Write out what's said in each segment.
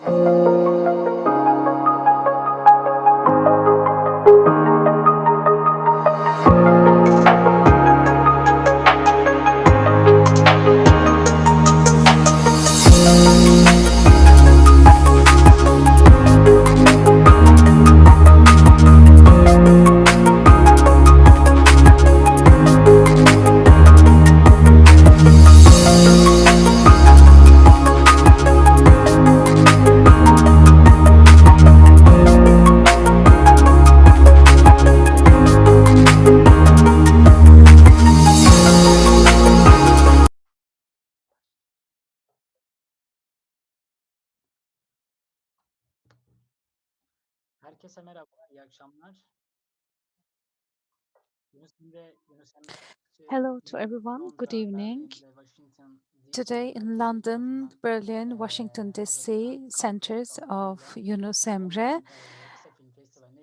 Herkese merhaba, iyi akşamlar. Hello to everyone. Good evening. Today in London, Berlin, Washington, D.C., centers of Yunus Emre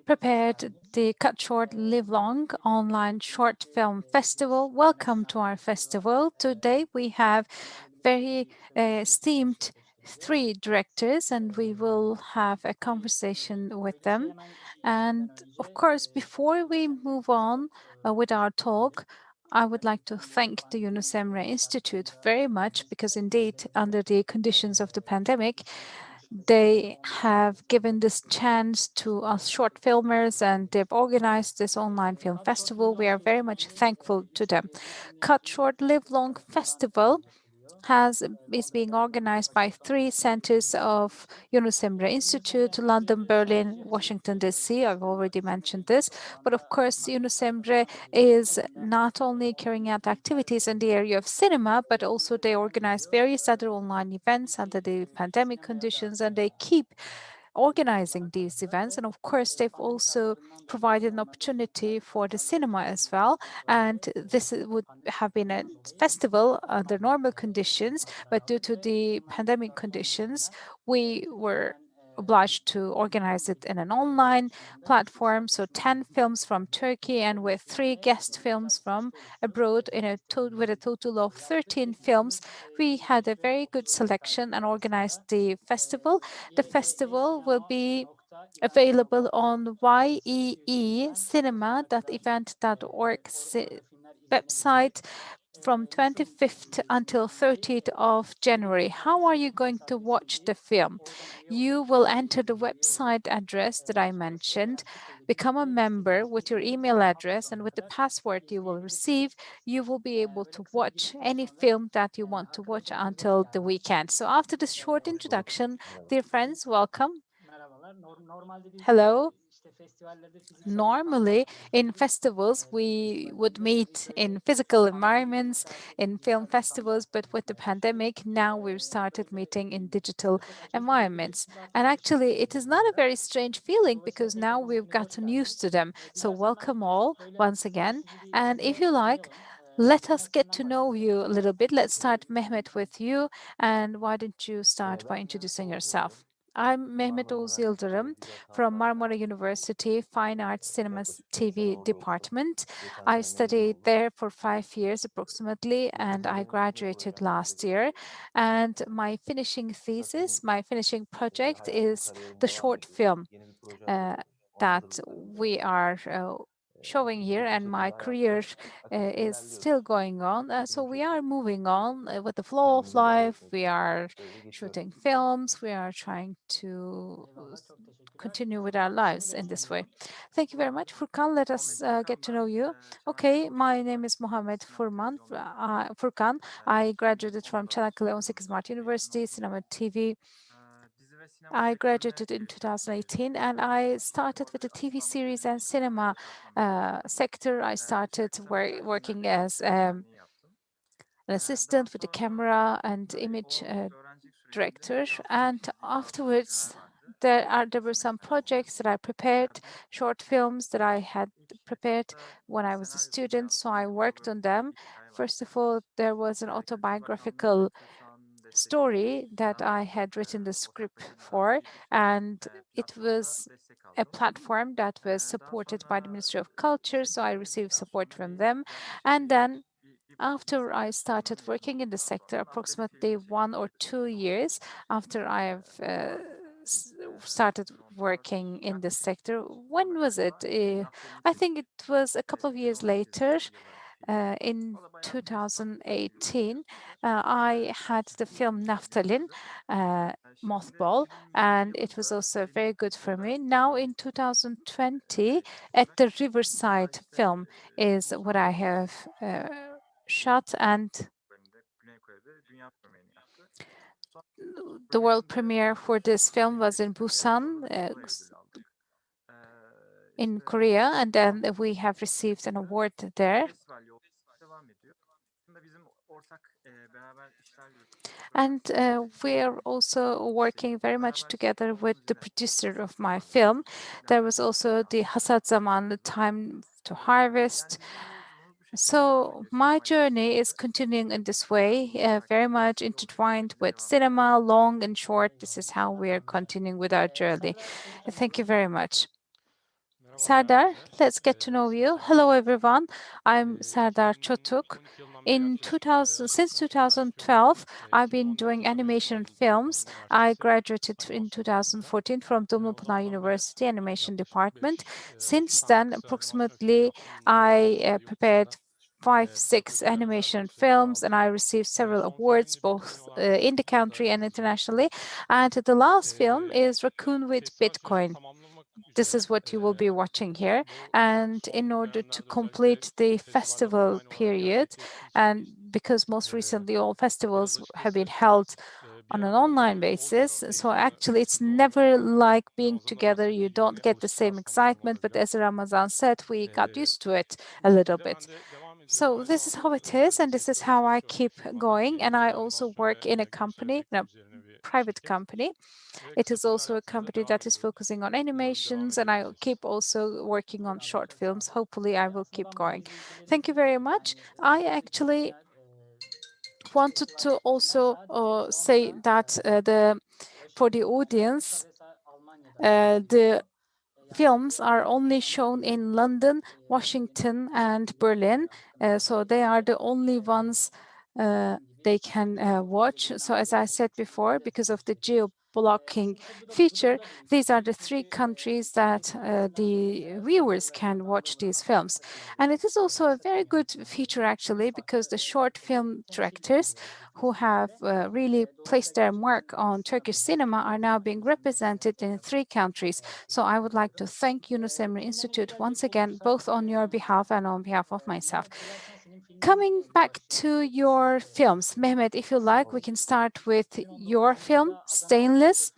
prepared the Cut Short Live Long online short film festival. Welcome to our festival. Today we have very esteemed three directors and we will have a conversation with them. And of course, before we move on with our talk, I would like to thank the YunusEmreEnstitüsü very much because indeed, under the conditions of the pandemic, they have given this chance to us short filmers and they've organized this online film festival. We are very much thankful to them. Cut Short Live Long Festival is being organized by three centers of YunusEmreEnstitüsü, London, Berlin, Washington, D.C. I've already mentioned this. But of course, YunusEmre is not only carrying out activities in the area of cinema, but also they organize various other online events under the pandemic conditions, and they keep organizing these events. And of course, they've also provided an opportunity for the cinema as well. And this would have been a festival under normal conditions, but due to the pandemic conditions, we were obliged to organize it in an online platform. So 10 films from Turkey and with 3 guest films from abroad with a total of 13 films. We had a very good selection and organized the festival. The festival will be available on yeecinema.event.org website from 25th until 30th of January. How are you going to watch the film? You will enter the website address that I mentioned, become a member with your email address, and with the password you will receive, you will be able to watch any film that you want to watch until the weekend. So after this short introduction, dear friends, welcome. Hello. Normally, in festivals, we would meet in physical environments, in film festivals, but with the pandemic, now we've started meeting in digital environments. And actually, it is not a very strange feeling because now we've gotten used to them. So welcome all once again. And if you like, let us get to know you a little bit. Let's start, Mehmet, with you. And why don't you start by introducing yourself? I'm 𝗵𝗵cie𝗿𝘁 from Marmara University Fine Arts Cinema TV department. I studied there for 5 years approximately, and I graduated last year. And my finishing thesis, my finishing project is the short film that we are showing here, and my career is still going on. So we are moving on with the flow of life. We are shooting films. We are trying to continue with our lives in this way. Thank you very much. Furkan, let us get to know you. Okay, my name is Furkan. I graduated from Çanakkale 18 Mart University, Cinema TV. I graduated in 2018 and I started with the TV series and cinema sector. I started working as an assistant with the camera and image director. And afterwards, there were some projects that I prepared, short films that I had prepared when I was a student. So I worked on them. First of all, there was an autobiographical story that I had written the script for, and it was a platform that was supported by the Ministry of Culture, so I received support from them. And then after I started working in the sector, approximately 1 or 2 years after I have started working in this sector. When was it? I think it was a couple of years later. In 2018, I had the film Naftalin, Mothball, and it was also very good for me. Now in 2020, at the Riverside film is what I have shot, and the world premiere for this film was in Busan, in Korea, and then we have received an award there. And we're also working very much together with the producer of my film. There was also the Hasat Zaman, the time to harvest. So my journey is continuing in this way, very much intertwined with cinema, long and short. This is how we are continuing with our journey. Thank you very much. Serdar, let's get to know you. Hello, everyone. I'm Serdar Çotuk. Since 2012, I've been doing animation films. I graduated in 2014 from 𝗟𝗵cie University Animation Department. Since then, approximately, I prepared 5, 6 animation films, and I received several awards, both in the country and internationally. And the last film is Raccoon with Bitcoin. This is what you will be watching here. And in order to complete the festival period, and because most recently all festivals have been held on an online basis, so actually it's never like being together. You don't get the same excitement, but as Ramazan said, we got used to it a little bit. So this is how it is, and this is how I keep going. And I also work in a company, a private company. It is also a company that is focusing on animations, and I keep also working on short films. Hopefully, I will keep going. Thank you very much. I actually wanted to also say that for the audience, the films are only shown in London, Washington, and Berlin. So they are the only ones they can watch. So as I said before, because of the geo-blocking feature, these are the 3 countries that the viewers can watch these films. And it is also a very good feature, actually, because the short film directors who have really placed their mark on Turkish cinema are now being represented in 3 countries. So I would like to thank YunusEmreEnstitüsü once again, both on your behalf and on behalf of myself. Coming back to your films, Mehmet, if you like, we can start with your film, Stainless.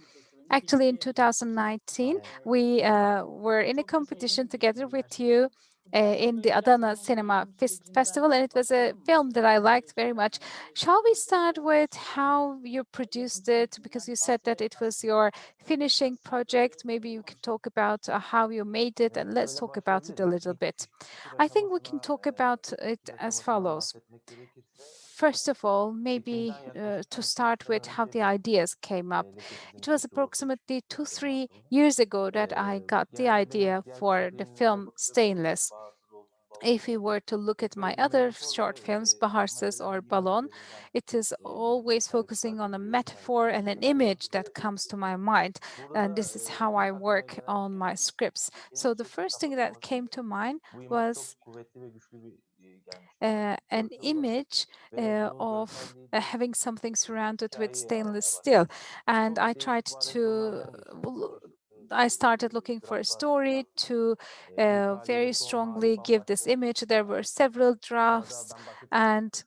Actually, in 2019, we were in a competition together with you in the Adana Cinema Festival, and it was a film that I liked very much. Shall we start with how you produced it? Because you said that it was your finishing project. Maybe you can talk about how you made it, and let's talk about it a little bit. I think we can talk about it as follows. First of all, maybe to start with how the ideas came up. It was approximately 2, 3 years ago that I got the idea for the film Stainless. If we were to look at my other short films, 𝗟𝗏𝘃 or Balon, it is always focusing on a metaphor and an image that comes to my mind. And this is how I work on my scripts. So the first thing that came to mind was an image of having something surrounded with stainless steel. And I tried to, I started looking for a story to very strongly give this image. There were several drafts, and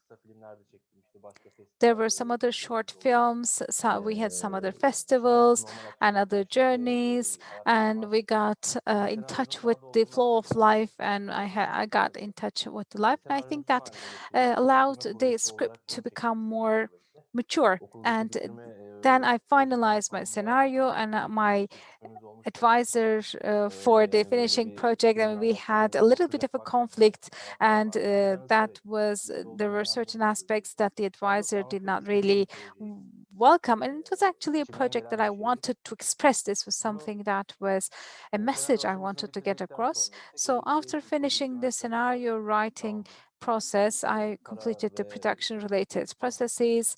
there were some other short films. So we had some other festivals and other journeys, and we got in touch with the flow of life, and I got in touch with the life. And I think that allowed the script to become more mature. And then I finalized my scenario, and my advisor for the finishing project, and we had a little bit of a conflict, and there were certain aspects that the advisor did not really welcome, and it was actually a project that I wanted to express. This was something that was a message I wanted to get across. So after finishing the scenario writing process, I completed the production related processes,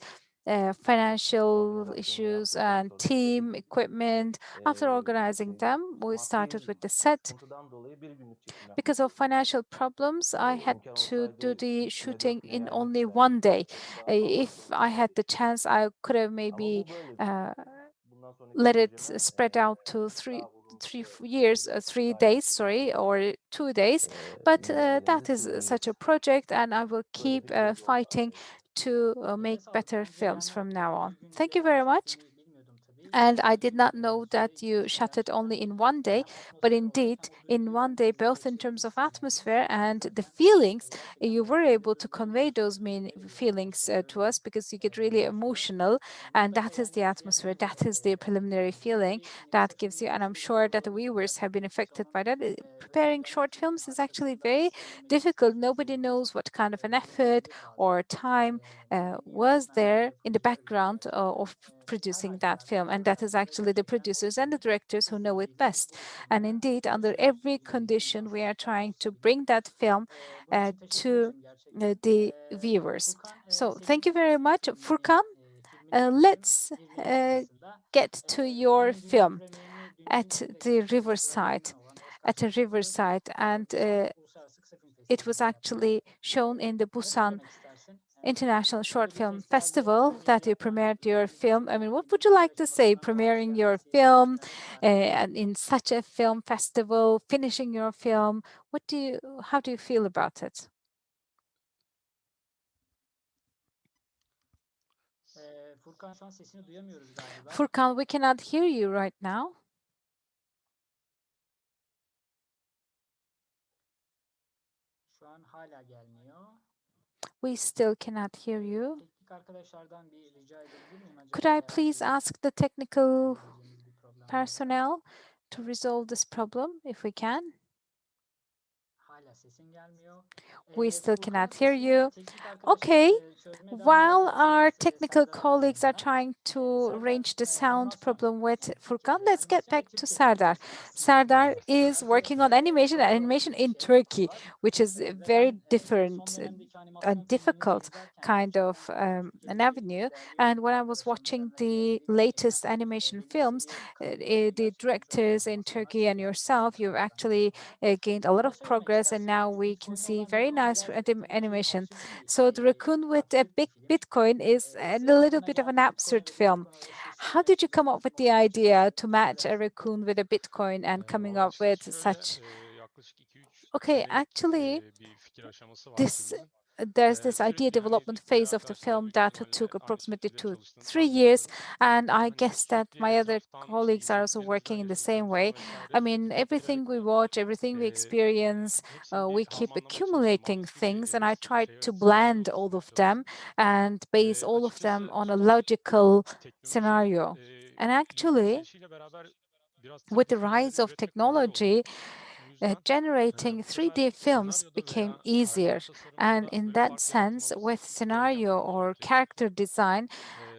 financial Organizasyon issues yaptıktan and sonra team, çekimleri equipment. After organizing işte them, we started maddi with the set. sıkıntıdan dolayı bir günlük çekim Because of yapmıştık. financial problems, I had İmkan to do olsaydı the üstüne shooting 4 güne in yaymak only isterdim. one day. Çok daha fazla If I had kullanabilirdik. the chance, I could have Ama maybe bu böyle. Bundan sonraki let it projeme spread out to daha uzun süre years, sürecek. 3 days, Gayet sorry, or 2 days. But izleyicilerimizi that is such a sürdüreceğiz. project, and I will Böyle keep bir şey. fighting to Eline make sağlık. better Bence films yani from now on. bir günde Thank you very much. gerçekleştirmeyi bilmiyordum tabii. And I did not know that Süre you içerisinde shot it only gerçekten in one day, hem but atmosfer olarak indeed, hem o in duyguyu one day, verdiğinizi both in terms of gösterebilmişsiniz yani. atmosphere and the Ben feelings, gerçekten you buna were takdir able to ediyorum. convey those feelings to us because you get really emotional, and Mutlaka that is the yani atmosphere, izleyenlerin that de is the preliminary feeling tabii hani that kısa gives you, filmlerin and I'm çoğu sure böyle that the olur. viewers have been Yardımcısı affected onun by that. Preparing başında short films is actually very tasarımı difficult. yapısı Nobody knows what kind of an effort yönetmenliği or bazen time filmin was yönetmenleri, there in the yapımcılar background bile of producing herhangi bir that film, and that is aksaklıktan dolayı actually the gerçekten o producers and the filmin directors who know it izleyiciyi best. bu And ısınmaya, indeed, bu under ısınma every sürecine condition, we are trying to başlayabilir. bring that film Bunun için teşekkür to ederim gerçekten. the viewers. Furkan, So thank senin you very much, filmini, Furkan. filmini gördüm Let's bir nehir kıyısında. get to your Benim dünya film premierini, dünyanın at en the prestijli riverside. festivallerden olan Oscar At a Festival'ı, riverside, and Uluslararası Kısa Film it was Festivali'nde yaptı. actually shown in the Ne Busan söylemek istersin? International Short Böyle bir Film festivalde Festival that you premierini yapmak, premiered your film. I mean, what would you bir like to say, aşamasından premiering your başlayan, film siyasi and in such a film festival, finishing your film? How do you feel about it? Furkan şu an sesini duyamıyoruz galiba. Furkan, we cannot hear you right now. Şu an hala gelmiyor. We still cannot hear you. Teknik arkadaşlardan bir rica edebilir miyim acaba? Could I Eğer please ask the technical duyabileceğimiz bir problem varsa. personnel to resolve this problem if we can? Hala sesin gelmiyor. We still Furkan'ın cannot hear sesini you. teknik arkadaşlar Okay. çözmeye devam While ederken our technical Serdar'a colleagues are bağlayacağım ben. trying to Serdar arrange the sound animasyon problem with Furkan, Türkiye'de let's get animasyon ve back to Türkiye'de Serdar. animasyon aslında Serdar is working on animation and kalabalık animation bir in ekip Turkey, var. which is Ve very ben son different, dönemdeki a animasyon filmlerini difficult izlerken kind of gerçekten an Türkiye'deki avenue. değerli And when I was watching arkadaşlarımızdan the biri gerçekten latest animation belli bir films, seviyeye kavuştu. the Gerçekten çok iyi directors in animasyonlar Turkey and çiziyor yourself, you've arkadaşlarımızdan actually bazıları. gained a lot Ne of söylemek progress, and istersin? now we can Bitcoin see olan very Raccoon nice biraz tabii ki animation. absürt bir So the raccoon with a absürt bir big film. Bitcoin is a Senin little aklına bit of an geldi absurd Bitcoin'le bir film. raccoon'u eşleştirme. How did you come up with the Anlatmak için idea to ne match a söylersin? raccoon with a Bitcoin and coming Valla up işte with şöyle such? yaklaşık 2-3 Okay, senelik actually, bir fikir aşaması var this filmin. there's this idea Sürekli hani development phase diğer of the arkadaşlarla film büyük that ihtimalle took aynı approximately şekilde two, çalıştığını 3 years, tahmin ediyorum. and I Hani guess that sürekli my other etraftan işte colleagues are also izlediklerimizden, working in the same yaşadıklarımızdan way. I vesaire mean, everything etkilenerek we watch, everything we experience, hepsini bir we keep harmanlamaya çalıştım. accumulating Analitik bir things, and I tried şeye, to senaryoya blend all oturtmaya of them çalıştım. and base all of them Açıkçası on a işte logical teknolojinin scenario. And actually, yükselişiyle beraber biraz with 3D the filmleri rise of üretmek kolay oldu. technology, Bu yüzden generating bu sefer 3D films senaryoda became veya easier. karakter tasarımında And da in böyle that fark sense, yaratmamız with gereken scenario durumlar or ortaya çıktı. character design,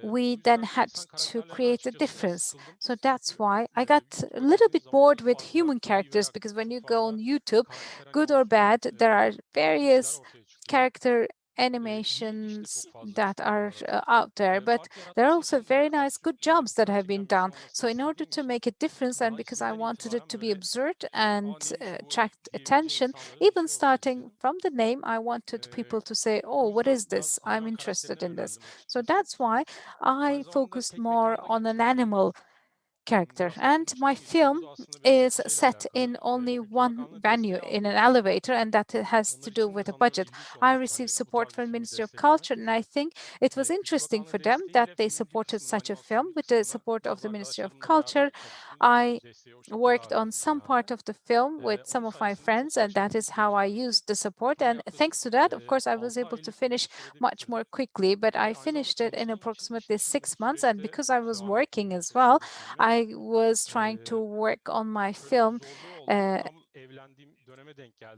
we Bu then yüzden had insan to karakterlerinden create a açıkçası biraz difference. sıkıldım. So that's why I got a little bit Oynadığımız zaman bored çok with fazla human iyi characters, veya because when çok you go on fazla YouTube, karakter good or animasyonu bad, there are kişiler various ortaya çıkıyor. character İyi iş de animations çok fazla that çıkıyor bu are arada. out there, but Fark there are yaratması also için de very nice, good absürt ya da jobs that have been gerçekten bir şey done. So olmasını in order istediğim to için make a difference, and daha because I şimdiden wanted it itibaren to be böyle absurd and neymiş bu attract diyebileceği attention, insanlara bir even şey olsun starting istedim. from the name, I wanted people to say, Bu "Oh, what yüzden is biraz this? I'm hayvan interested karakterine in this." yöneldim So açıkçası. that's why I Aynı zamanda focused tek more mekanda on an geliştirdiğim animal character. biraz And my küçümsediğim için bu film da aslında biraz is şeyle set alakalı. in only Kültür one Bakanlığı venue, desteği in an aldığım için elevator, and that has to onlar do için de with a tam da budget. ilginç I olmuştu. received Hani bu support tarz bir from filmi Ministry of desteklemek. Culture, and I think it was Kültür interesting Bakanlığı for them that desteğiyle they filmin bir supported kısmını, such a animasyonun film bir with the kısmını support of bazı the Ministry of arkadaşlarımla Culture. beraber çalıştım. I Desteği o şekilde worked on harcadım some yani. part of the film with some Onun of my sayesinde çok friends, and that is başarılı bir how I proje. used the support. Tam And thanks to yaklaşık that, of course, I was 6 able to aylık bir finish sürede much more bitirdim. quickly. But I Aynı zamanda finished it in çalıştığım için de approximately işte tüm 6 months. And süreçte because I was devam working ettirmeye as well, çalıştım bu filmi. I was trying to Eee, work on my Şöyle bir film zorluğu oldu. uh, Tam evlendiğim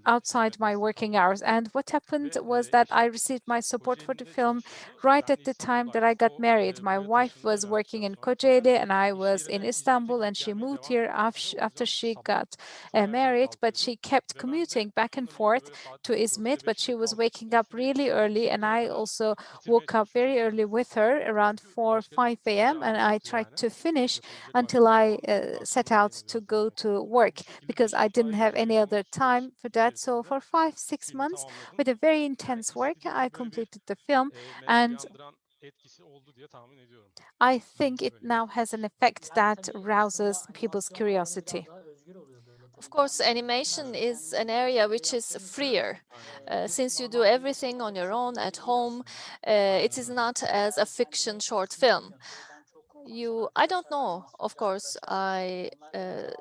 outside my working hours. And what happened was that I received my support for the film right at the time that I got married. My wife was working in Kocaeli and I was in Istanbul, and she moved here after she got married, but she kept commuting back and forth to Izmit, but she was waking up really early, and I also woke up very early with her around 4, 5 a.m. and I tried to finish until I set out to go to work because I didn't have any other time for that. So for 5, 6 months with a very intense work, I completed the film, and I think it now has an effect that rouses people's curiosity. Of course, animation is an area which is freer. Since you do everything on your own at home, it is not as a fiction short film. I don't know, of course, I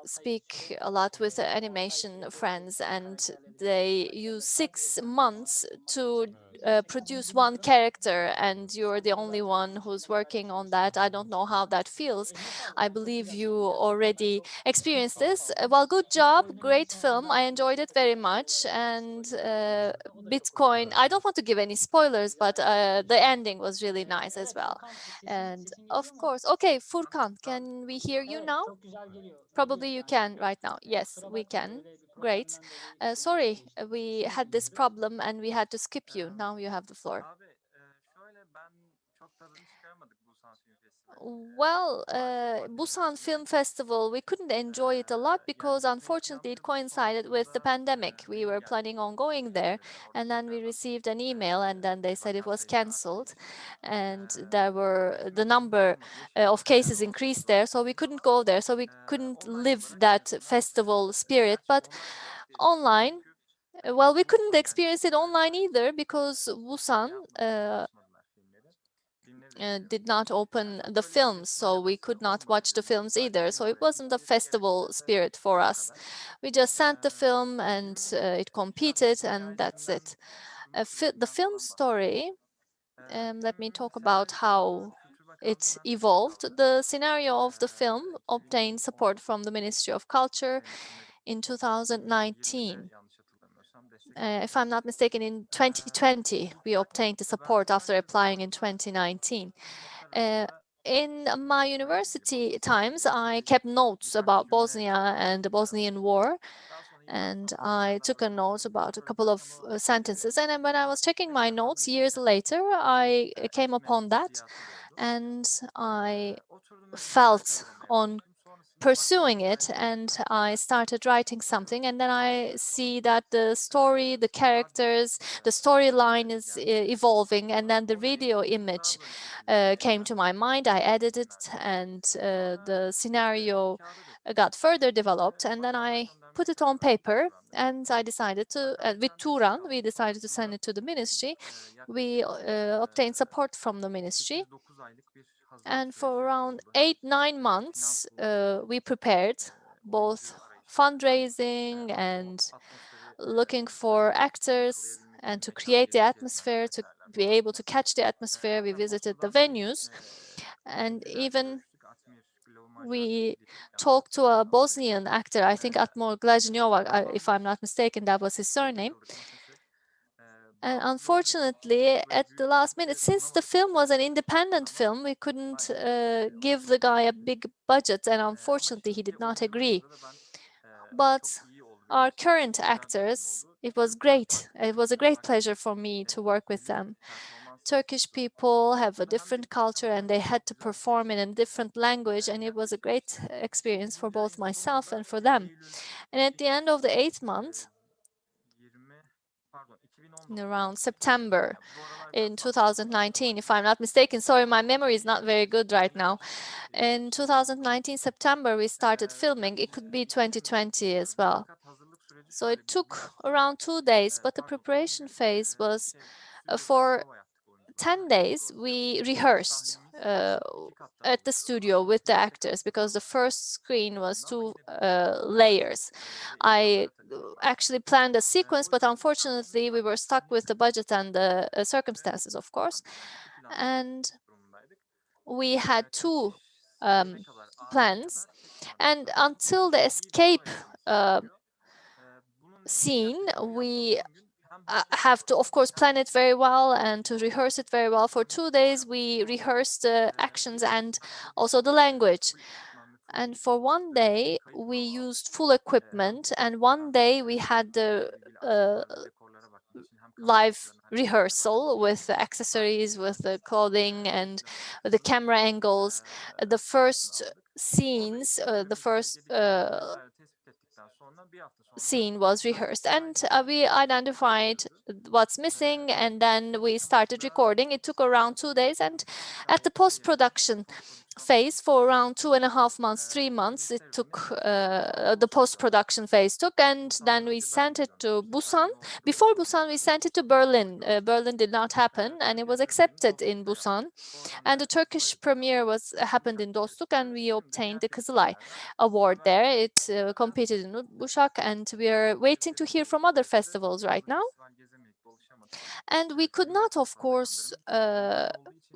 speak a lot with animation friends, and they use 6 months to produce one character, and you're the only one who's working on that. I don't know how that feels. I believe you already experienced this. Well, good job, great film. I enjoyed it very much. And Bitcoin, I don't want to give any spoilers, but the ending was really nice as well. And of course, okay, Furkan, can we hear you now? Probably you can right now. Yes, we can. Great. Sorry, we had this problem and we had to skip you. Now you have the floor. Well, Busan Film Festival, we couldn't enjoy it a lot because unfortunately it coincided with the pandemic. We were planning on going there, and then we received an email, and then they said it was cancelled, and there were the number of cases increased there, so we couldn't go there, so we couldn't live that festival spirit. But online, well, we couldn't experience it online either because Busan did not open the films, so we could not watch the films either. So it wasn't a festival spirit for us. We just sent the film and it competed, and that's it. The film story, let me talk about how it evolved. The scenario of the film obtained support from the Ministry of Culture in 2019. If I'm not mistaken, in 2020, we obtained the support after applying in 2019. In my university times, I kept notes about Bosnia and the Bosnian War, and I took a note about a couple of sentences. And then when I was checking my notes years later, I came upon that, and I felt on pursuing it, and I started writing something, and then I see that the story, the characters, the storyline is evolving, and then the video image came to my mind. I edited it, and the scenario got further developed, and then I put it on paper, and I decided to, with Turan, we decided to send it to the ministry. We obtained support from the ministry, and for around 8-9 months, we prepared both fundraising and looking for actors and to create the atmosphere, to be able to catch the atmosphere. We visited the venues, and even we talked to a Bosnian actor, I think 𝗟𝗵𝘃𝗲, if I'm not mistaken, that was his surname. And unfortunately, at the last minute, since the film was an independent film, we couldn't give the guy a big budget, and unfortunately, he did not agree. But our current actors, it was great. It was a great pleasure for me to work with them. Turkish people have a different culture, and they had to perform in a different language, and it was a great experience for both myself and for them. And at the end of the 8th month, in around September in 2019, if I'm not mistaken. Sorry, my memory is not very good right now. In 2019, September, we started filming. It could be 2020 as well. So it took around 2 days, but the preparation phase was for 10 days, we rehearsed at the studio with the actors because the first screen was 2 layers. I actually planned a sequence, but unfortunately, we were stuck with the budget and the circumstances, of course. And we had 2 plans. And until the escape scene, we have to, of course, plan it very well and to rehearse it very well. For 2 days, we rehearsed the actions and also the language. And for 1 day, we used full equipment, and 1 day we had the live rehearsal with the accessories, with the clothing and the camera angles. The first scenes, the first scene was rehearsed, and we identified what's missing, and then we started recording. It took around 2 days, and at the post-production phase for around 2.5 months, 3 months, it took, the post-production phase took, and then we sent it to Busan. Before Busan, we sent it to Berlin. Berlin did not happen, and it was accepted in Busan. And the Turkish premiere happened in Dostluk, and we obtained the 𝗟𝗏𝘃 award there. It competed in Uşak, and we are waiting to hear from other festivals right now. And we could not, of course,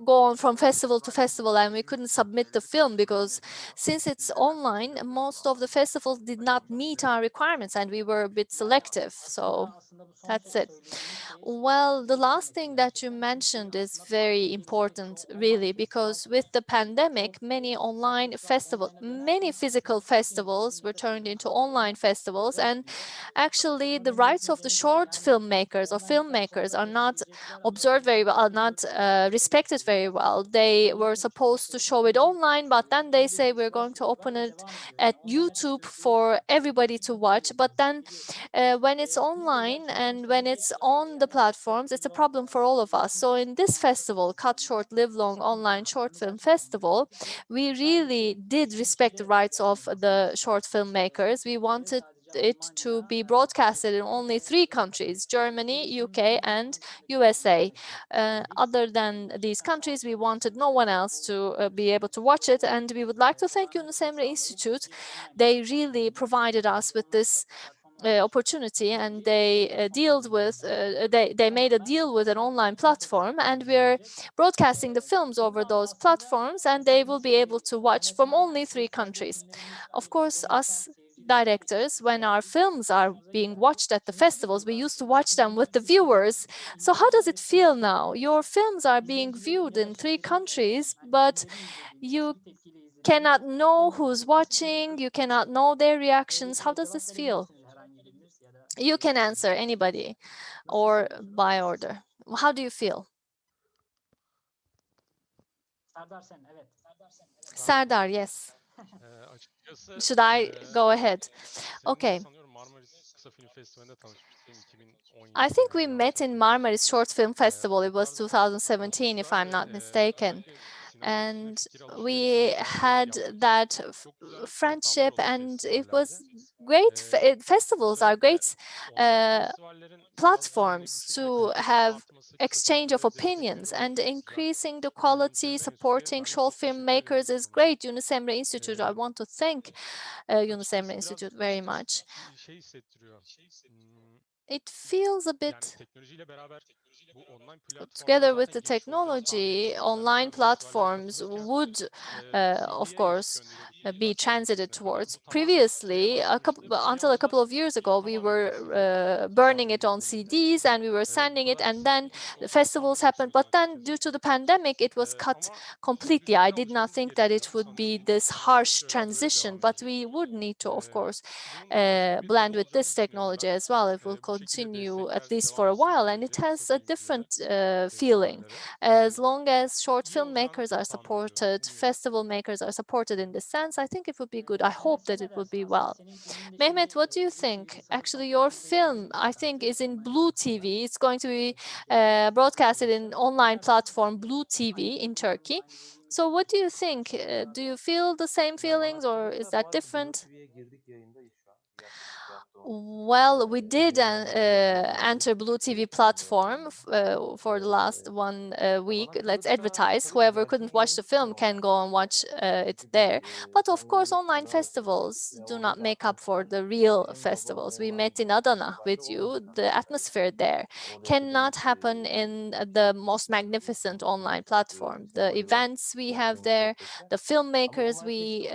go on from festival to festival, and we couldn't submit the film because since it's online, most of the festivals did not meet our requirements, and we were a bit selective. So that's it. Well, the last thing that you mentioned is very important, really, because with the pandemic, many physical festivals were turned into online festivals, and actually the rights of the short filmmakers or filmmakers are not observed very well, are not respected very well. They were supposed to show it online, but then they say we're going to open it at YouTube for everybody to watch. But then when it's online and when it's on the platforms, it's a problem for all of us. So in this festival, Cut Short Live Long Online Short Film Festival, we really did respect the rights of the short filmmakers. We wanted it to be broadcasted in only 3 countries, Germany, UK, and USA. Other than these countries, we wanted no one else to be able to watch it, and we would like to thank YunusEmreEnstitüsü. They really provided us with this opportunity, and they they made a deal with an online platform, and we're broadcasting the films over those platforms, and they will be able to watch from only 3 countries. Of course, us directors, when our films are being watched at the festivals, we used to watch them with the viewers. So how does it feel now? Your films are being viewed in 3 countries, but you cannot know who's watching, you cannot know their reactions. How does this feel? You can answer, anybody, or by order. How do you feel? Serdar, yes. Should I go ahead? Okay. I think we met in Marmaris Short Film Festival. It was 2017, if I'm not mistaken. And we had that friendship, and it was great. Festivals are great platforms to have exchange of opinions, and increasing the quality, supporting short film makers is great. YunusEmreEnstitüsü, I want to thank YunusEmreEnstitüsü very much. It feels a bit, together with the technology, online platforms would, of course, be transited towards. Previously, until a couple of years ago, we were burning it on CDs and we were sending it, and then the festivals happened. But then, due to the pandemic, it was cut completely. I did not think that it would be this harsh transition, but we would need to, of course, blend with this technology as well. It will continue at least for a while, and it has a different feeling. As long as short filmmakers are supported, festival makers are supported in this sense, I think it would be good. I hope that it will be well. Mehmet, what do you think? Actually, your film, I think, is in Blue TV. It's going to be broadcasted in online platform Blue TV in Turkey. So what do you think? Do you feel the same feelings, or is that different? Well, we did enter Blue TV platform for the last 1 week. Let's advertise. Whoever couldn't watch the film can go and watch it there. But of course, online festivals do not make up for the real festivals. We met in Adana with you. The atmosphere there cannot happen in the most magnificent online platform. The events we have there, the filmmakers we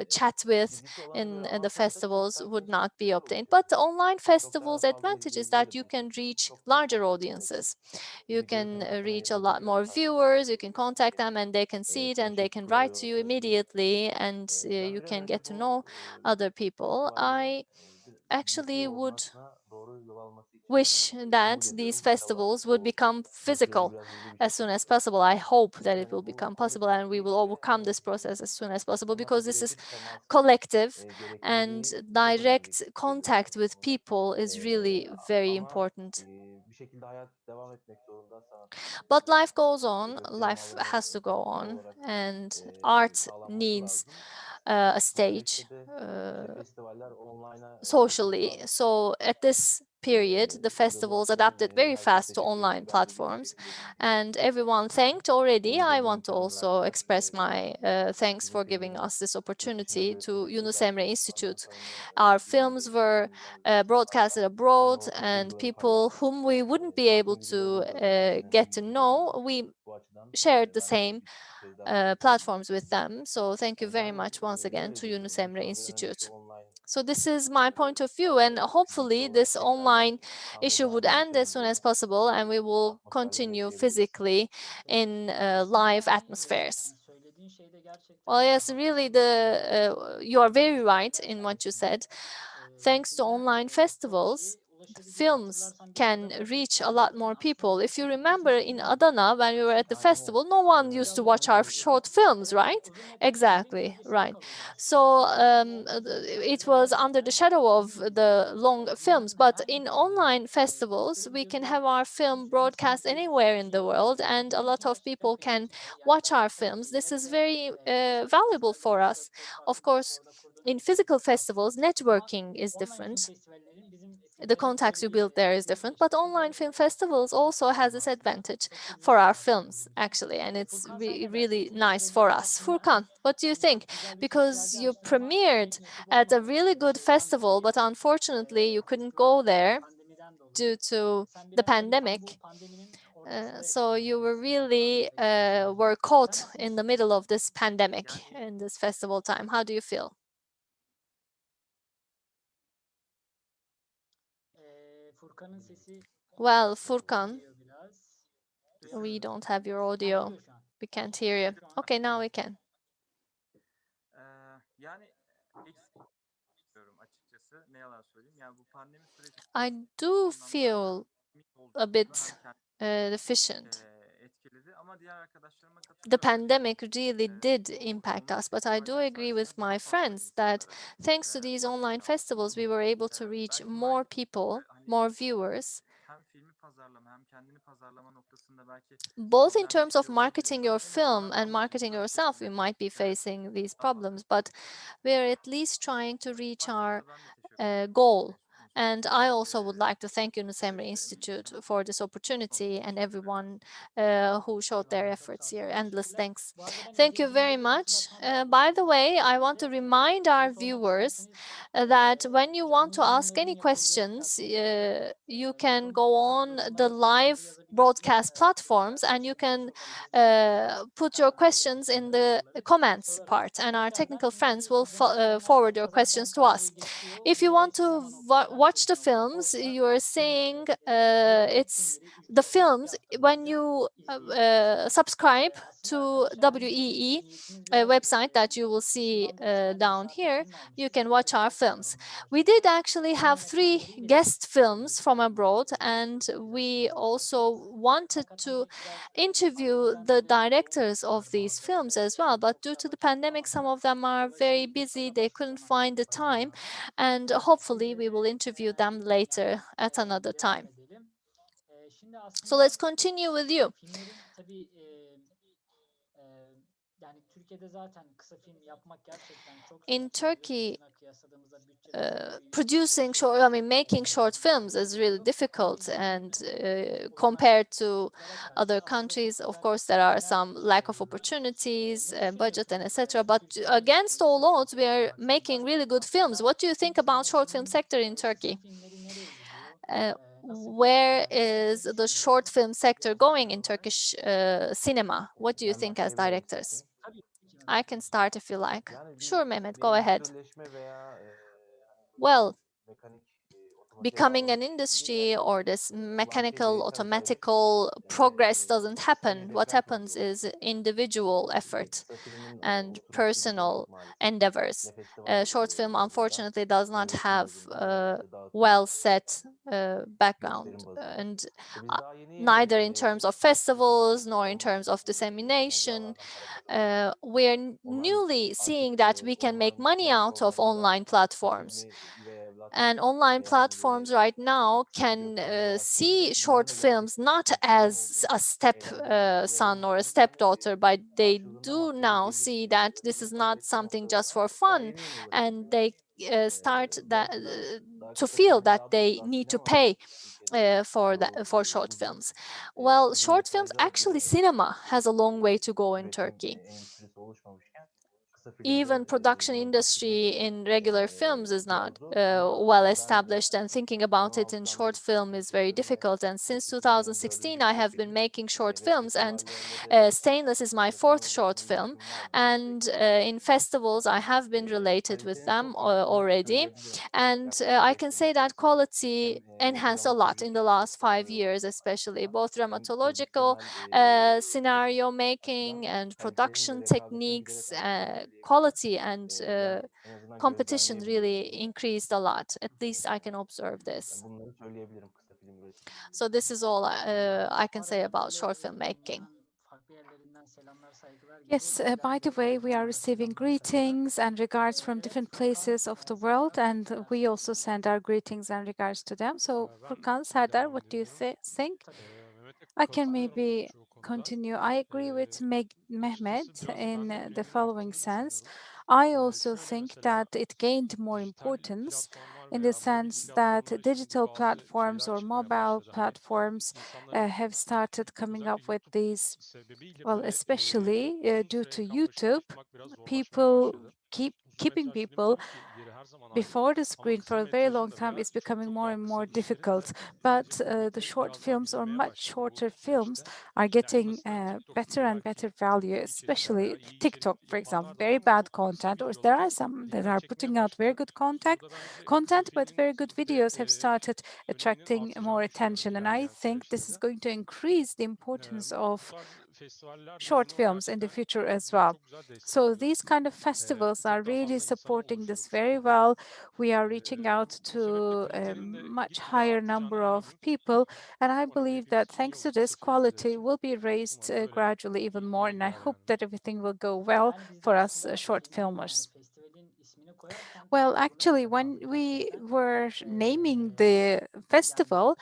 chat with in the festivals would not be obtained. But the online festivals' advantage is that you can reach larger audiences. You can reach a lot more viewers, you can contact them and they can see it and they can write to you immediately, and you can get to know other people. I actually would wish that these festivals would become physical as soon as possible. I hope that it will become possible and we will overcome this process as soon as possible, because this is collective and direct contact with people is really very important. But life goes on, life has to go on, and art needs a stage socially. So at this period, the festivals adapted very fast to online platforms, and everyone thanked already. I want to also express my thanks for giving us this opportunity to YunusEmreEnstitüsü. Our films were broadcasted abroad, and people whom we wouldn't be able to get to know, we shared the same platforms with them. So thank you very much once again to YunusEmreEnstitüsü. So this is my point of view, and hopefully this online issue would end as soon as possible and we will continue physically in live atmospheres. Well, yes, really, you are very right in what you said. Thanks to online festivals, the films can reach a lot more people. If you remember in Adana, when we were at the festival, no one used to watch our short films, right? Exactly, right. So it was under the shadow of the long films. But in online festivals, we can have our film broadcast anywhere in the world, and a lot of people can watch our films. This is very valuable for us. Of course, in physical festivals, networking is different. The contacts you build there is different, but online film festivals also has this advantage for our films, actually, and it's really nice for us. Furkan, what do you think? Because you premiered at a really good festival, but unfortunately you couldn't go there due to the pandemic. So you were really were caught in the middle of this pandemic in this festival time. How do you feel? Well, Furkan, we don't have your audio. We can't hear you. Okay, now we can. I do feel a bit deficient. The pandemic really did impact us, but I do agree with my friends that thanks to these online festivals, we were able to reach more people, more viewers, both in terms of marketing your film and marketing yourself. We might be facing these problems, but we're at least trying to reach our goal. And I also would like to thank YunusEmreEnstitüsü for this opportunity and everyone who showed their efforts here. Endless thanks. Thank you very much. By the way, I want to remind our viewers that when you want to ask any questions, you can go on the live broadcast platforms and you can put your questions in the comments part, and our technical friends will forward your questions to us. If you want to watch the films, you are saying it's the films when you subscribe to WEE website that you will see down here, you can watch our films. We did actually have 3 guest films from abroad, and we also wanted to interview the directors of these films as well, but due to the pandemic, some of them are very busy, they couldn't find the time, and hopefully we will interview them later at another time. So let's continue with you. In Turkey, making short films is really difficult, and compared to other countries, of course, there are some lack of opportunities, budget, and etc. But against all odds, we are making really good films. What do you think about short film sector in Turkey? Where is the short film sector going in Turkish cinema? What do you think as directors? I can start if you like. Sure, Mehmet, go ahead. Well, becoming an industry or this mechanical, automatical progress doesn't happen. What happens is individual effort and personal endeavors. Short film, unfortunately, does not have a well set background, and neither in terms of festivals nor in terms of dissemination. We're newly seeing that we can make money out of online platforms. And online platforms right now can see short films not as a step son or a stepdaughter, but they do now see that this is not something just for fun, and they start to feel that they need to pay for short films. Well, short films, actually cinema has a long way to go in Turkey. Even production industry in regular films is not well established, and thinking about it in short film is very difficult. And since 2016, I have been making short films, and Stainless is my fourth short film. And in festivals, I have been related with them already. And I can say that quality enhanced a lot in the last 5 years, especially both dramatological scenario making and production techniques, quality and competition really increased a lot. At least I can observe this. So this is all I can say about short film making. Yes, by the way, we are receiving greetings and regards from different places of the world, and we also send our greetings and regards to them. So, Furkan, Serdar, what do you think? I can maybe continue. I agree with Mehmet in the following sense. I also think that it gained more importance in the sense that digital platforms or mobile platforms have started coming up with these, well, especially due to YouTube, people keeping people before the screen for a very long time is becoming more and more difficult. But the short films or much shorter films are getting better and better value, especially TikTok, for example. Very bad content, or there are some that are putting out very good content, but very good videos have started attracting more attention. And I think this is going to increase the importance of short films in the future as well. So these kind of festivals are really supporting this very well. We are reaching out to a much higher number of people, and I believe that thanks to this, quality will be raised gradually even more, and I hope that everything will go well for us short filmers. Well, actually, when we were naming the festival,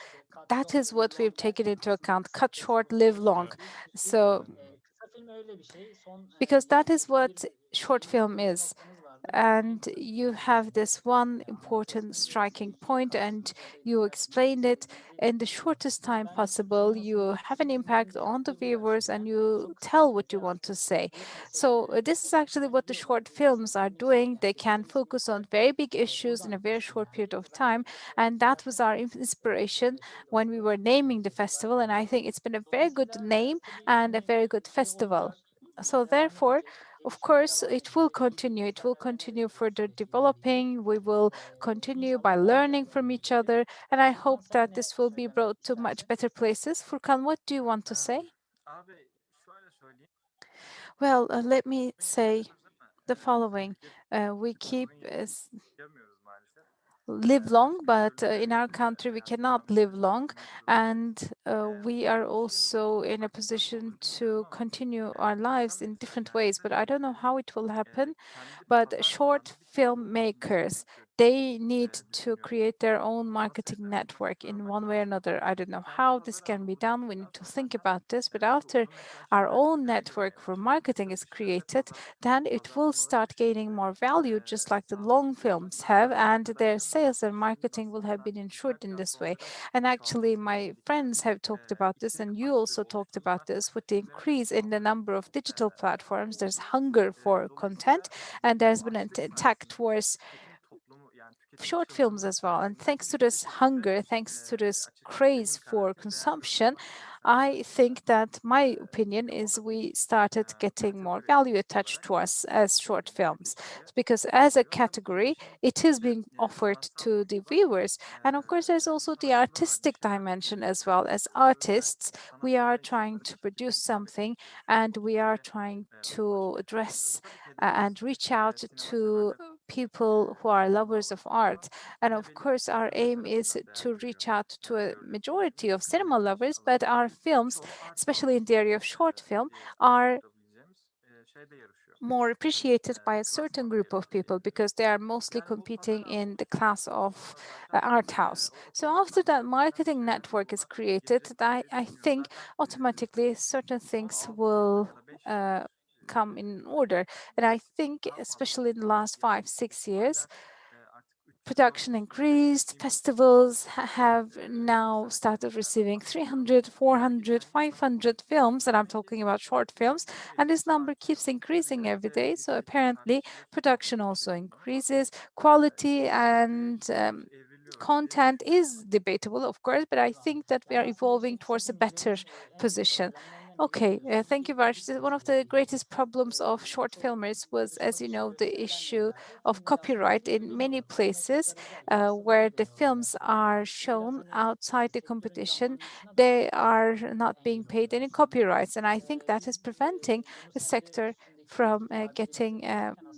that is what we've taken into account: cut short, live long. So because that is what short film is. And you have this one important striking point, and you explained it in the shortest time possible. You have an impact on the viewers and you tell what you want to say. So this is actually what the short films are doing. They can focus on very big issues in a very short period of time, and that was our inspiration when we were naming the festival. And I think it's been a very good name and a very good festival. So therefore, of course, it will continue. It will continue further developing. We will continue by learning from each other. And I hope that this will be brought to much better places. Furkan, what do you want to say? Well, let me say the following. We keep live long, but in our country we cannot live long, and we are also in a position to continue our lives in different ways, but I don't know how it will happen. But short filmmakers, they need to create their own marketing network in one way or another. I don't know how this can be done. We need to think about this. But after our own network for marketing is created, then it will start gaining more value, just like the long films have, and their sales and marketing will have been ensured in this way. And actually, my friends have talked about this, and you also talked about this. With the increase in the number of digital platforms, there's hunger for content, and there's been an attack towards short films as well. And thanks to this hunger, thanks to this craze for consumption, I think that my opinion is we started getting more value attached to us as short films, because as a category, it is being offered to the viewers. And of course, there's also the artistic dimension as well. As artists, we are trying to produce something, and we are trying to address and reach out to people who are lovers of art. And of course, our aim is to reach out to a majority of cinema lovers, but our films, especially in the area of short film, are more appreciated by a certain group of people because they are mostly competing in the class of art house. So after that marketing network is created, I think automatically certain things will come in order. And I think especially in the last 5-6 years, production increased, festivals have now started receiving 300, 400, 500 films, and I'm talking about short films, and this number keeps increasing every day. So apparently production also increases, quality and content is debatable, of course, but I think that we are evolving towards a better position. Okay, thank you, Varsh. One of the greatest problems of short filmers was, as you know, the issue of copyright in many places where the films are shown outside the competition. They are not being paid any copyrights, and I think that is preventing the sector from getting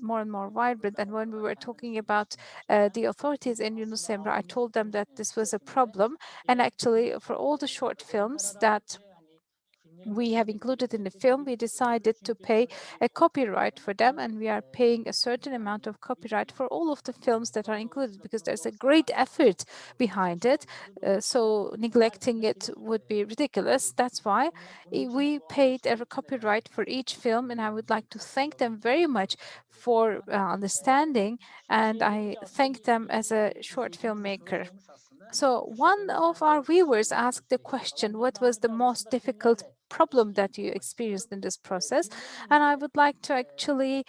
more and more vibrant. And when we were talking about the authorities in YunusEmre, I told them that this was a problem. And actually, for all the short films that we have included in the film, we decided to pay a copyright for them, and we are paying a certain amount of copyright for all of the films that are included because there's a great effort behind it. So neglecting it would be ridiculous. That's why we paid a copyright for each film, and I would like to thank them very much for understanding, and I thank them as a short filmmaker. So one of our viewers asked the question, what was the most difficult problem that you experienced in this process? And I would like to actually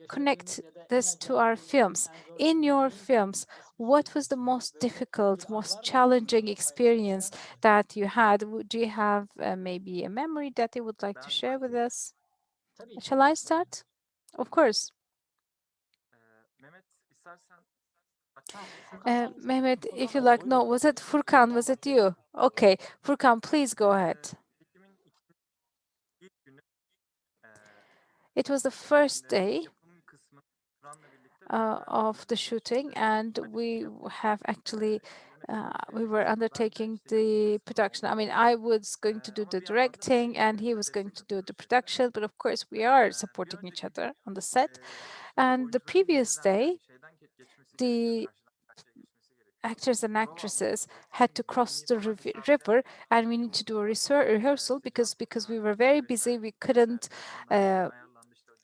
connect this to our films. In your films, what was the most difficult, most challenging experience that you had? Do you have maybe a memory that you would like to share with us? Shall I start? Of course. Mehmet, if you like, no, was it Furkan? Was it you? Okay, Furkan, please go ahead. It was the first day of the shooting, and we have actually we were undertaking the production. I mean, I was going to do the directing and he was going to do the production, but of course we are supporting each other on the set. And the previous day, the actors and actresses had to cross the river, and we need to do a rehearsal because we were very busy. We couldn't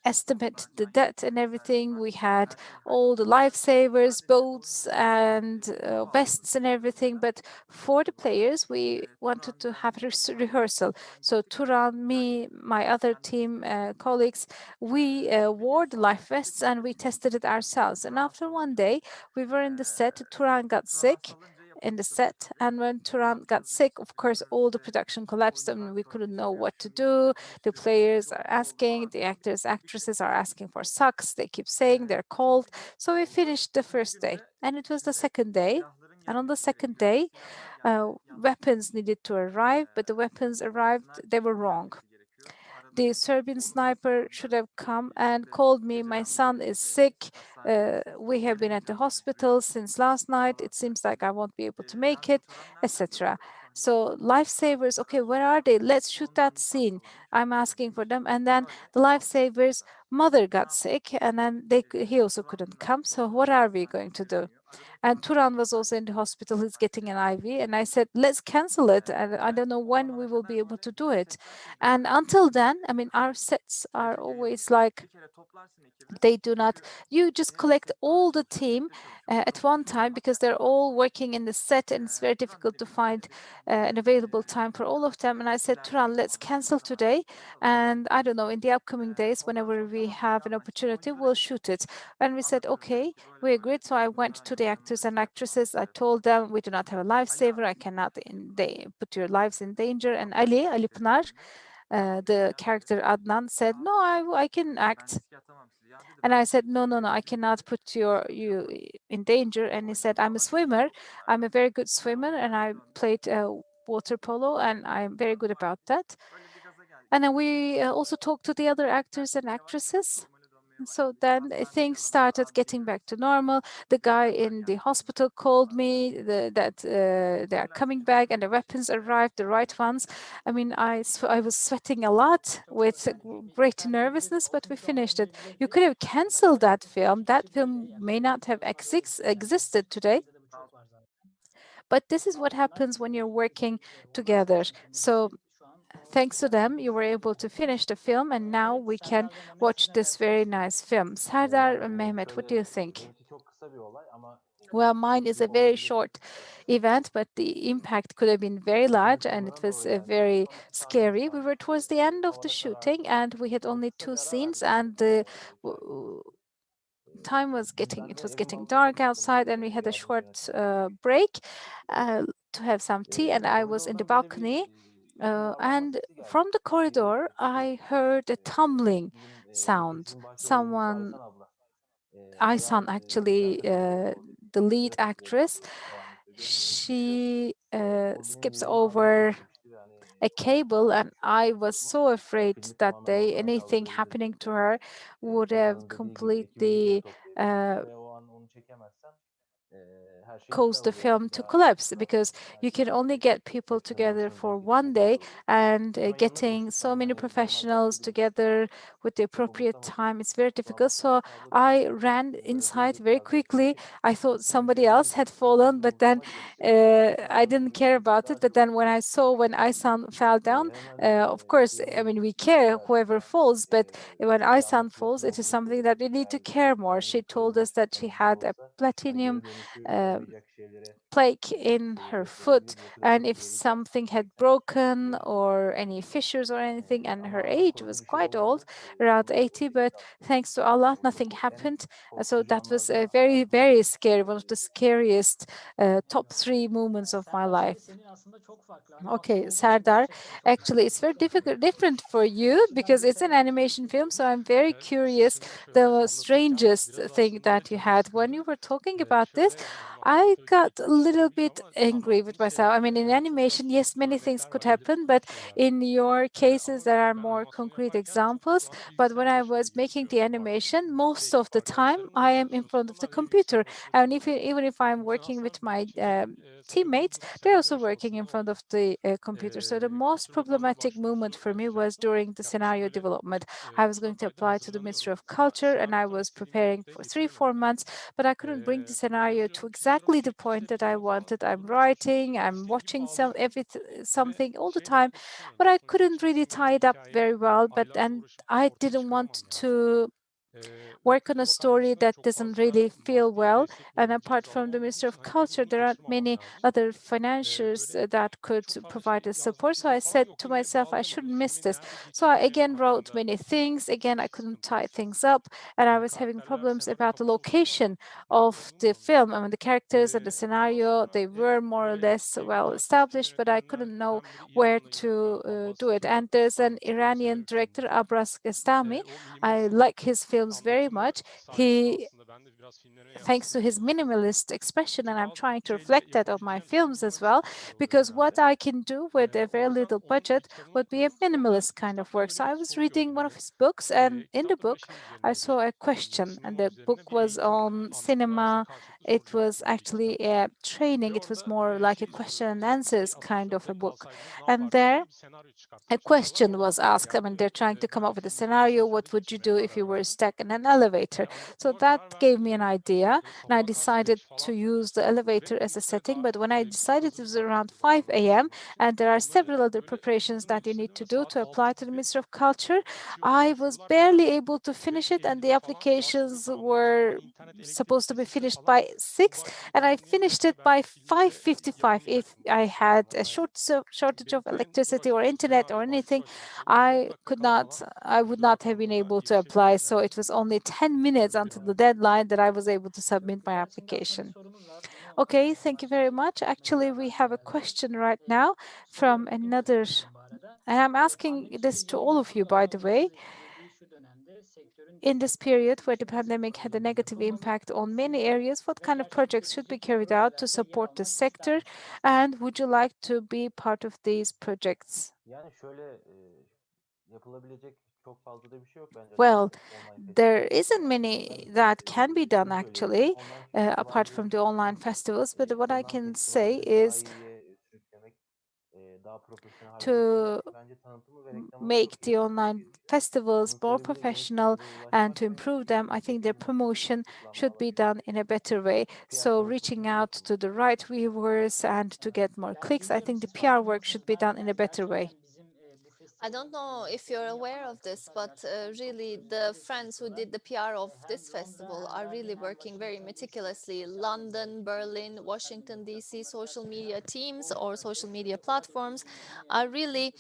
estimate the debt and everything. We had all the lifesavers, boats, and vests and everything. But for the players, we wanted to have a rehearsal. So Turan, me, my other team colleagues, we wore the life vests and we tested it ourselves. And after one day, we were in the set. Turan got sick in the set, and when Turan got sick, of course all the production collapsed and we couldn't know what to do. The players are asking, the actors, actresses are asking for socks. They keep saying they're cold. So we finished the first day, and it was the second day. And on the second day, weapons needed to arrive, but the weapons arrived, they were wrong. The Serbian sniper should have come and called me, my son is sick. We have been at the hospital since last night. It seems like I won't be able to make it, etc. So lifesavers, okay, where are they? Let's shoot that scene. I'm asking for them. And then the lifesavers' mother got sick, and then he also couldn't come. So what are we going to do? And Turan was also in the hospital. He's getting an IV. And I said, let's cancel it. And I don't know when we will be able to do it. And until then, I mean, our sets are always like, they do not, you just collect all the team at one time because they're all working in the set and it's very difficult to find an available time for all of them. And I said, Turan, let's cancel today. And I don't know, in the upcoming days, whenever we have an opportunity, we'll shoot it. And we said, okay, we agreed. So I went to the actors and actresses. I told them, we do not have a lifesaver. I cannot put your lives in danger. And Ali Pınar, the character Adnan, said, no, I can act. And I said, no, I cannot put you in danger. And he said, I'm a swimmer. I'm a very good swimmer. And I played water polo and I'm very good about that. And then we also talked to the other actors and actresses. So then things started getting back to normal. The guy in the hospital called me that they are coming back and the weapons arrived, the right ones. I mean, I was sweating a lot with great nervousness, but we finished it. You could have canceled that film. That film may not have existed today. But this is what happens when you're working together. So thanks to them, you were able to finish the film, and now we can watch this very nice film. Serdar and Mehmet, what do you think? Well, mine is a very short event, but the impact could have been very large, and it was very scary. We were towards the end of the shooting, and we had only 2 scenes, and the time was getting dark outside, and we had a short break to have some tea, and I was in the balcony. And from the corridor, I heard a tumbling sound. Someone, Aysan, actually, the lead actress, she skips over a cable, and I was so afraid that day anything happening to her would have completely cause the film to collapse, because you can only get people together for one day, and getting so many professionals together with the appropriate time, it's very difficult. So I ran inside very quickly. I thought somebody else had fallen, but then I didn't care about it. But then when I saw when Aysan fell down, of course, I mean, we care whoever falls, but when Aysan falls, it is something that we need to care more. She told us that she had a platinum plaque in her foot, and if something had broken or any fissures or anything, and her age was quite old, around 80, but thanks to Allah, nothing happened. So that was a very, very scary, one of the scariest top 3 moments of my life. Okay, Serdar, actually, it's very different for you because it's an animation film. So I'm very curious, the strangest thing that you had when you were talking about this. I got a little bit angry with myself. I mean, in animation, yes, many things could happen, but in your cases, there are more concrete examples. But when I was making the animation, most of the time, I am in front of the computer. And even if I'm working with my teammates, they're also working in front of the computer. So the most problematic moment for me was during the scenario development. I was going to apply to the Ministry of Culture, and I was preparing for 3-4 months, but I couldn't bring the scenario to exactly the point that I wanted. I'm writing, I'm watching something all the time, but I couldn't really tie it up very well. And I didn't want to work on a story that doesn't really feel well. And apart from the Ministry of Culture, there aren't many other financiers that could provide us support. So I said to myself, I shouldn't miss this. So I again wrote many things. Again, I couldn't tie things up, and I was having problems about the location of the film. I mean, the characters and the scenario, they were more or less well established, but I couldn't know where to do it. And there's an Iranian director, 𝗟𝗏 𝗟𝗏. I like his films very much. He, thanks to his minimalist expression, and I'm trying to reflect that on my films as well, because what I can do with a very little budget would be a minimalist kind of work. So I was reading one of his books, and in the book, I saw a question, and the book was on cinema. It was actually a training. It was more like a question and answers kind of a book. And there, a question was asked. I mean, they're trying to come up with a scenario. What would you do if you were stuck like in an elevator. So that gave me an idea, and I decided to use the elevator as a setting. But when I decided it was around 5 a.m., and there are several other preparations that you need to do to apply to the Ministry of Culture, I was barely able to finish it, and the applications were supposed to be finished by 6, and I finished it by 5:55. If I had a shortage of electricity or internet or anything, I would not have been able to apply. So it was only 10 minutes until the deadline that I was able to submit my application. Okay, thank you very much. Actually, we have a question right now from another, and I'm asking this to all of you, by the way. In this period where the pandemic had a negative impact on many areas, what kind of projects should be carried out to support the sector? And would you like to be part of these projects? Yani şöyle yapılabilecek çok fazla da bir şey yok bence Well, online there festival. isn't many that can be done actually, Online apart from the online festivals. But what I can say is daha profesyonel hale to getirmek bence tanıtımı ve reklamı make çok iyi. the online festivals Bunun more sebebi de geniş professional kitlelere and to ulaşmak ve improve them. I think their promotion should be kullanmalar. done in a better way. So reaching out to the right viewers and to get more clicks, I think the PR work should be done in a better way. I don't know if you're aware of this, but really the friends who did the PR of this festival are really working very meticulously. London, Berlin, Washington, D.C. social media teams or social media platforms are really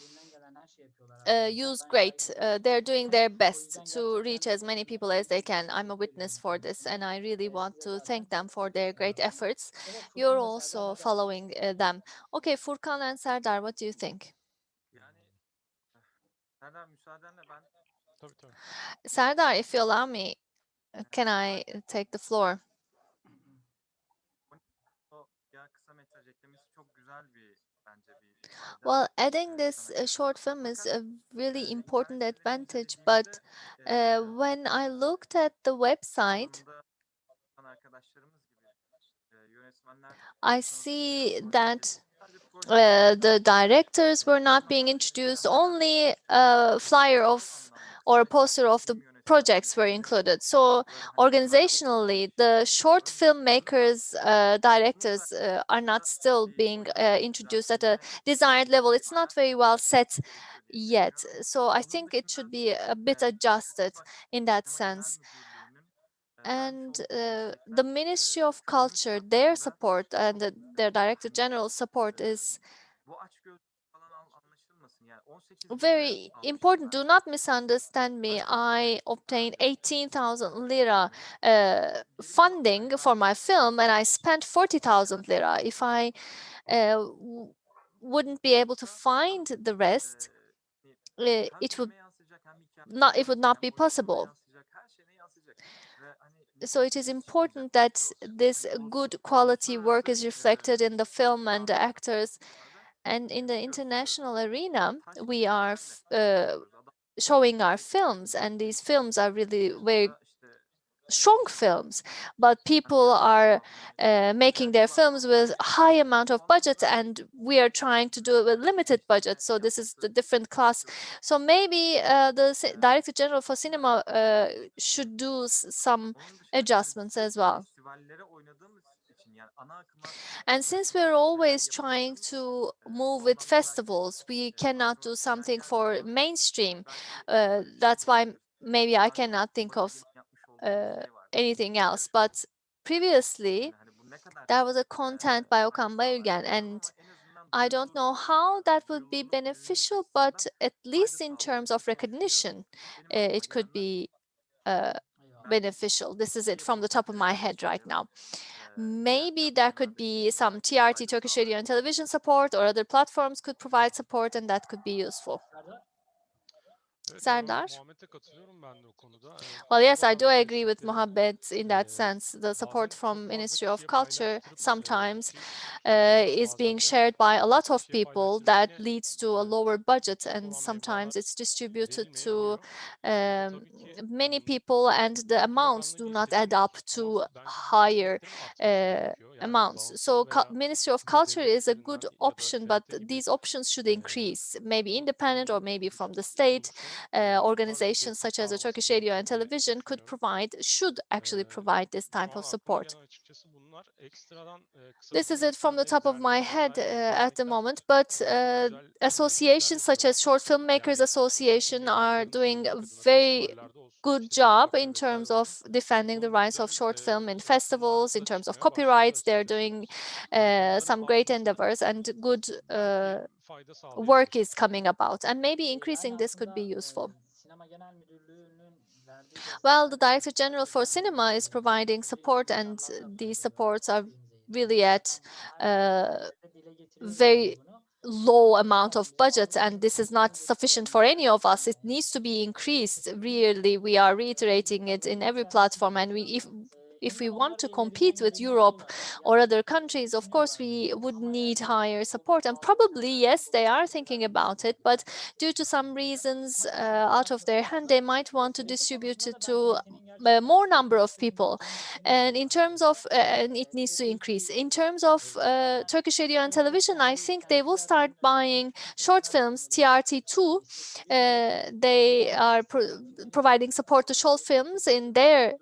used great. They're doing their best to reach as many people as they can. I'm a witness for this, and I really want to thank them for their great efforts. You're also following them. Okay, Furkan and Serdar, what do you think? Serdar, if you allow me, can I take the floor? Well, adding this short film is a really important advantage, but when I looked at the website, I see that the directors were not being introduced, only a flyer of or a poster of the projects were included. So organizationally, the short filmmakers, directors are not still being introduced at a desired level. It's not very well set yet. So I think it should be a bit adjusted in that sense. And the Ministry of Culture, their support and their Director General support is very important. Do not misunderstand me. I obtained 18,000 lira funding for my film, and I spent 40,000 lira. If I wouldn't be able to find the rest, it would not be possible. So it is important that this good quality work is reflected in the film and the actors. And in the international arena, we are showing our films, and these films are really very strong films, but people are making their films with high amount of budget, and we are trying to do it with limited budget. So this is the different class. So maybe the Director General for Cinema should do some adjustments as well. And since we're always trying to move with festivals, we cannot do something for mainstream. That's why maybe I cannot think of anything else. But previously, there was a content by 𝗟𝗵cie𝗿𝘁, and I don't know how that would be beneficial, but at least in terms of recognition, it could be beneficial. This is it from the top of my head right now. Maybe there could be some TRT, Turkish radio and television support, or other platforms could provide support, and that could be useful. Serdar? Well, yes, I do agree with Muhabbet in that sense. The support from Ministry of Culture sometimes is being shared by a lot of people. That leads to a lower budget, and sometimes it's distributed to many people, and the amounts do not add up to higher amounts. So Ministry of Culture is a good option, but these options should increase, maybe independent or maybe from the state. Organizations such as the Turkish Radio and Television should actually provide this type of support. This is it from the top of my head at the moment, but associations such as Short Filmmakers Association are doing a very good job in terms of defending the rights of short film in festivals, in terms of copyrights. They're doing some great endeavors, and good work is coming about, and maybe increasing this could be useful. Well, the Director General for Cinema is providing support, and these supports are really at very low amount of budget, and this is not sufficient for any of us. It needs to be increased. Really, we are reiterating it in every platform, and if we want to compete with Europe or other countries, of course, we would need higher support. And probably, yes, they are thinking about it, but due to some reasons out of their hand, they might want to distribute it to a more number of people. And in terms of, and it needs to increase. In terms of Turkish radio and television, I think they will start buying short films, 𝗟𝗵𝘃𝗏. They are providing support to short films in their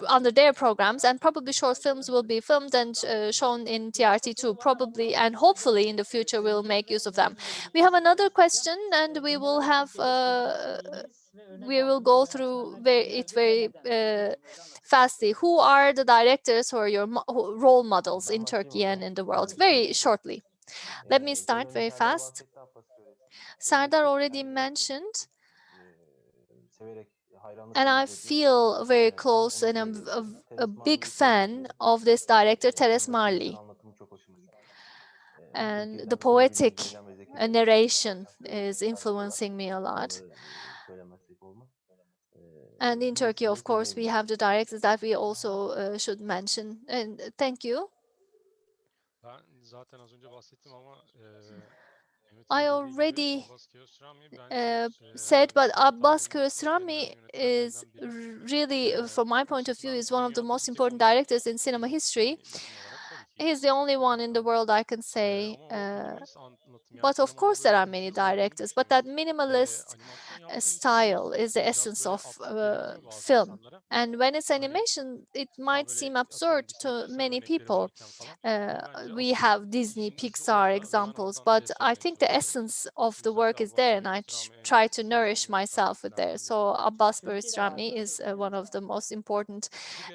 under their programs, and probably short films will be filmed and shown in 𝗟𝗵𝘃 probably, and hopefully in the future we'll make use of them. We have another question, and we will have we will go through it very fastly. Who are the directors or your role models in Turkey and in the world? Very shortly. Let me start very fast. Serdar already mentioned, and I feel very close, and I'm a big fan of this director, 𝗟𝗏𝘃𝗏. And the poetic narration is influencing me a lot. And in Turkey, of course, we have the directors that we also should mention. And thank you. I already said, but 𝗟𝗏𝘃𝗏 is really, from my point of view, is one of the most important directors in cinema history. He's the only one in the world I can say. But of course, there are many directors, but that minimalist style is the essence of film. And when it's animation, it might seem absurd to many people. We have Disney, Pixar examples, but I think the essence of the work is there, and I try to nourish myself with there. So 𝗟𝗏𝘃𝗏 is one of the most important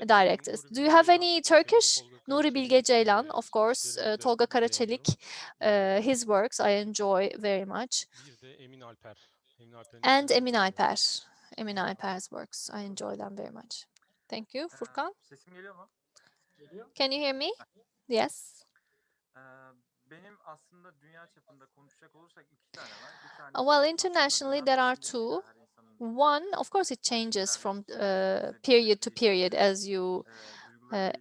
directors. Do you have any Turkish? 𝗦𝗵ci𝗿𝗏, of course, Tolga Karaçelik, his works I enjoy very much. And Emin Alper's works, I enjoy them very much. Thank you. Furkan? Sesim geliyor mu? Can you hear me? Yes. Benim aslında dünya çapında konuşacak olursak iki tane var. Bir tanesi Well, internationally there are two. One, of course, it changes from period to period as you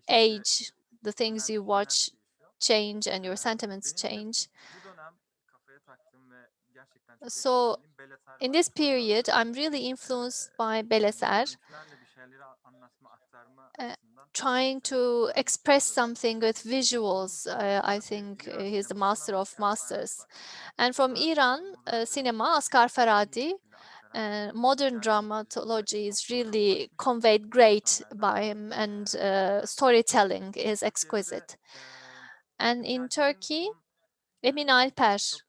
age. The things you watch change and your sentiments change. So in this period, I'm really influenced by 𝗟𝗏, trying to express something with visuals. I think he's the master of masters. And from Iran cinema, Asghar Farhadi, modern dramatology is really conveyed great by him, and storytelling is exquisite. And in Turkey, Emin Alper,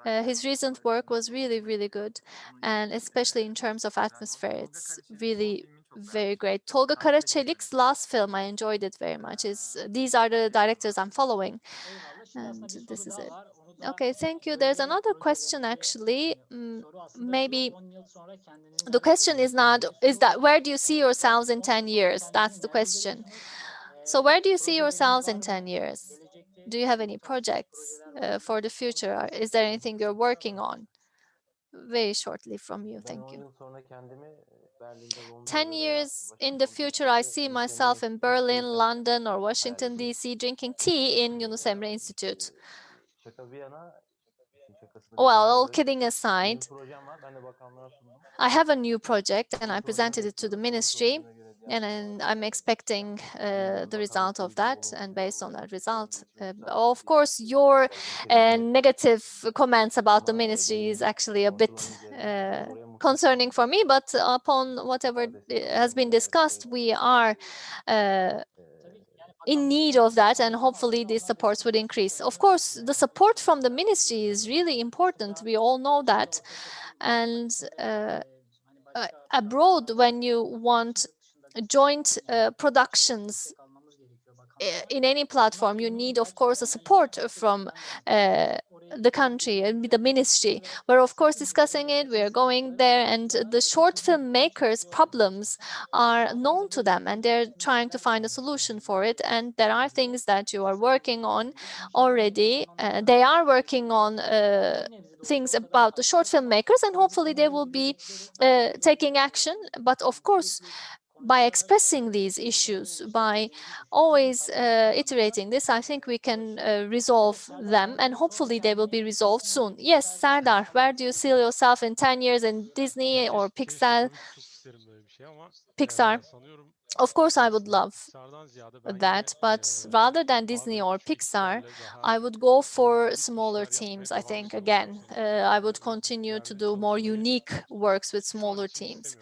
his recent work was really, really good, and especially in terms of atmosphere, it's really very great. Tolga Karaçelik's last film, I enjoyed it very much. These are the directors I'm following, and this is it. Okay, thank you. There's another question actually. Maybe the question is that where do you see yourselves in 10 years? That's the question. So where do you see yourselves in 10 years? Do you have any projects for the future? Is there anything you're working on? Very shortly from you, thank you. 10 years in the future, I see myself in Berlin, London, or Washington, D.C. drinking tea in YunusEmreEnstitüsü. Well, all kidding aside, I have a new project and I presented it to the ministry. And I'm expecting the result of that. And based on that result, of course, your negative comments about the ministry is actually a bit concerning for me. But upon whatever has been discussed, we are in need of that, and hopefully these supports would increase. Of course, the support from the ministry is really important. We all know that. And abroad, when you want joint productions in any platform, you need, of course, a support from the country and the ministry. We're, of course, discussing it. We're going there, and the short film makers' problems are known to them, and they're trying to find a solution for it. And there are things that you are working on already. They are working on things about the short film makers, and hopefully they will be taking action. But of course, by expressing these issues, by always iterating this, I think we can resolve them, and hopefully they will be resolved soon. Yes, Serdar, where do you see yourself in 10 years in Disney or Pixar? Pixar. Of course, I would love that, but rather than Disney or Pixar, I would go for smaller teams, I think. Again, I would continue to do more unique works with smaller teams.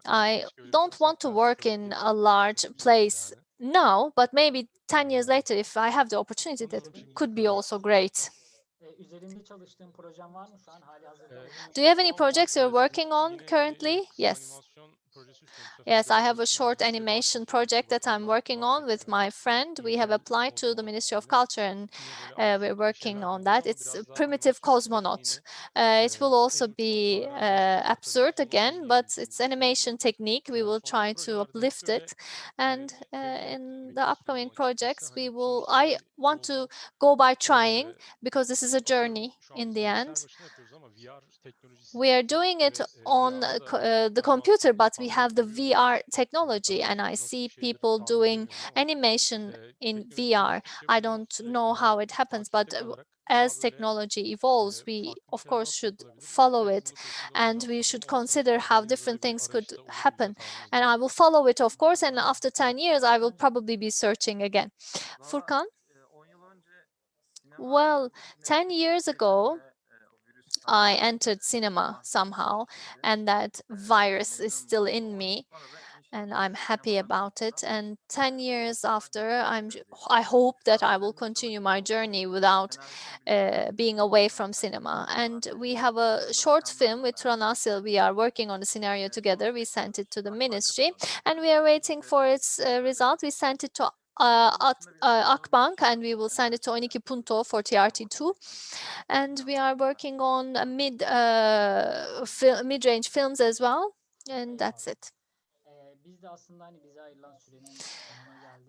I don't want to work in a large place now, but maybe 10 years later, if I have the opportunity, that could be also great. Do you have any projects you're working on currently? Yes. Yes, I have a short animation project that I'm working on with my friend. We have applied to the Ministry of Culture, and we're working on that. It's a primitive cosmonaut. It will also be absurd again, but it's animation technique. We will try to uplift it. And in the upcoming projects, I want to go by trying, because this is a journey in the end. We are doing it on the computer, but we have the VR technology, and I see people doing animation in VR. I don't know how it happens, but as technology evolves, we of course should follow it, and we should consider how different things could happen. And I will follow it, of course, and after 10 years, I will probably be searching again. Furkan? Well, 10 years ago, I entered cinema somehow, and that virus is still in me, and I'm happy about it. And 10 years after, I hope that I will continue my journey without being away from cinema. And we have a short film with 𝗟𝗏. We are working on a scenario together. We sent it to the ministry, and we are waiting for its result. We sent it to Akbank, and we will send it to 12 for TRT2. And we are working on mid-range films as well, and that's it.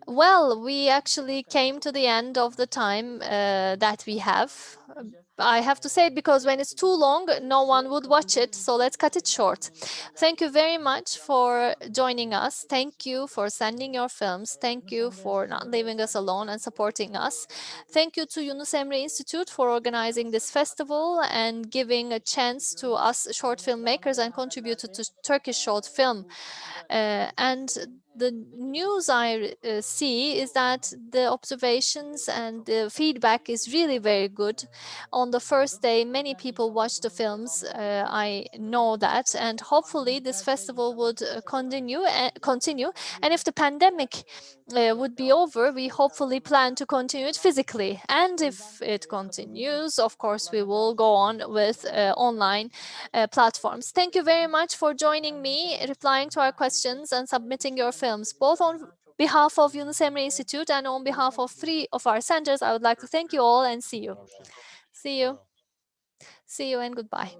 Well, we actually came to the end of the time that we have. I have to say it because when it's too long, no one would watch it. So let's cut it short. Thank you very much for joining us. Thank you for sending your films. Thank you for not leaving us alone and supporting us. Thank you to YunusEmreEnstitüsü for organizing this festival and giving a chance to us short filmmakers and contributed to Turkish short film. And the news I see is that the observations and the feedback is really very good. On the first day, many people watched the films. I know that, and hopefully this festival would continue. And if the pandemic would be over, we hopefully plan to continue it physically. And if it continues, of course, we will go on with online platforms. Thank you very much for joining me, replying to our questions, and submitting your films, both on behalf of YunusEmreEnstitüsü and on behalf of 3 of our centers. I would like to thank you all and see you. See you. See you and goodbye.